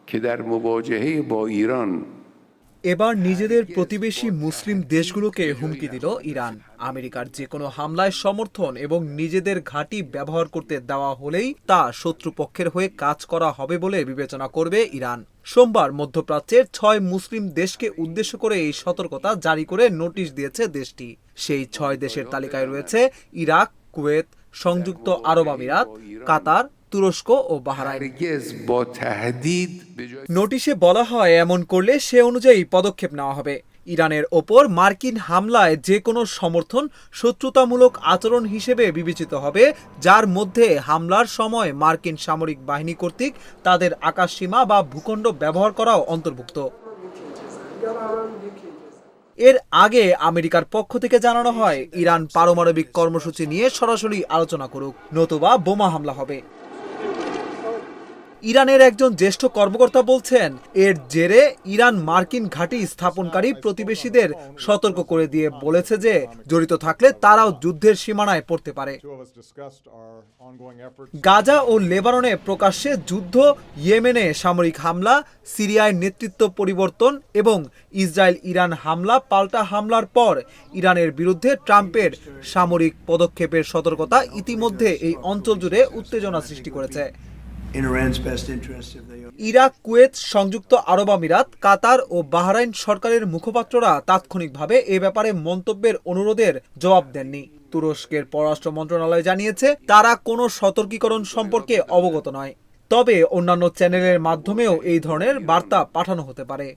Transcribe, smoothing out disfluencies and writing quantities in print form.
که در مواجهه با ایران এবার নিজেদের প্রতিবেশী মুসলিম দেশগুলোকে হুমকি দিল ইরান। আমেরিকার যে কোনো হামলায় সমর্থন এবং নিজেদের ঘাঁটি ব্যবহার করতে দেওয়া হলেই তা শত্রুপক্ষের হয়ে কাজ করা হবে বলে বিবেচনা করবে ইরান। সোমবার মধ্যপ্রাচ্যের ৬ মুসলিম দেশকে উদ্দেশ্য করে এই সতর্কতা জারি করে নোটিশ দিয়েছে দেশটি। সেই ৬ দেশের তালিকায় রয়েছে ইরাক, কুয়েত, সংযুক্ত আরব আমিরাত, কাতার, তুরস্ক ও বাহরাইন। নোটিশে বলা হয় এমন করলে সে অনুযায়ী পদক্ষেপ নেওয়া হবে। ইরানের ওপর মার্কিন হামলায় যে কোনো সমর্থন শত্রুতামূলক আচরণ হিসেবে বিবেচিত হবে, যার মধ্যে হামলার সময় মার্কিন সামরিক বাহিনী কর্তৃক তাদের আকাশসীমা বা ভূখণ্ড ব্যবহার করাও অন্তর্ভুক্ত। এর আগে আমেরিকার পক্ষ থেকে জানানো হয় ইরান পারমাণবিক কর্মসূচি নিয়ে সরাসরি আলোচনা করুক, নতুবা বোমা হামলা হবে। ইরানের একজন জ্যেষ্ঠ কর্মকর্তা বলছেন, এর জেরে ইরান মার্কিন ঘাঁটি স্থাপনকারী প্রতিবেশীদের সতর্ক করে দিয়ে বলেছে যে জড়িত থাকলে তারাও যুদ্ধের সীমানায় পড়তে পারে। গাজা ও লেবাননে প্রকাশ্যে যুদ্ধ, ইয়েমেনে সামরিক হামলা, সিরিয়ায় নেতৃত্ব পরিবর্তন এবং ইসরায়েল ইরান হামলা পাল্টা হামলার পর ইরানের বিরুদ্ধে ট্রাম্পের সামরিক পদক্ষেপের সতর্কতা ইতিমধ্যে এই অঞ্চল জুড়ে উত্তেজনা সৃষ্টি করেছে। ইরাক, কুয়েত, সংযুক্ত আরব আমিরাত, কাতার ও বাহরাইন সরকারের মুখপাত্ররা তাৎক্ষণিকভাবে এ ব্যাপারে মন্তব্যের অনুরোধের জবাব দেননি। তুরস্কের পররাষ্ট্র মন্ত্রণালয় জানিয়েছে তারা কোনো সতর্কীকরণ সম্পর্কে অবগত নয়, তবে অন্যান্য চ্যানেলের মাধ্যমেও এই ধরনের বার্তা পাঠানো হতে পারে।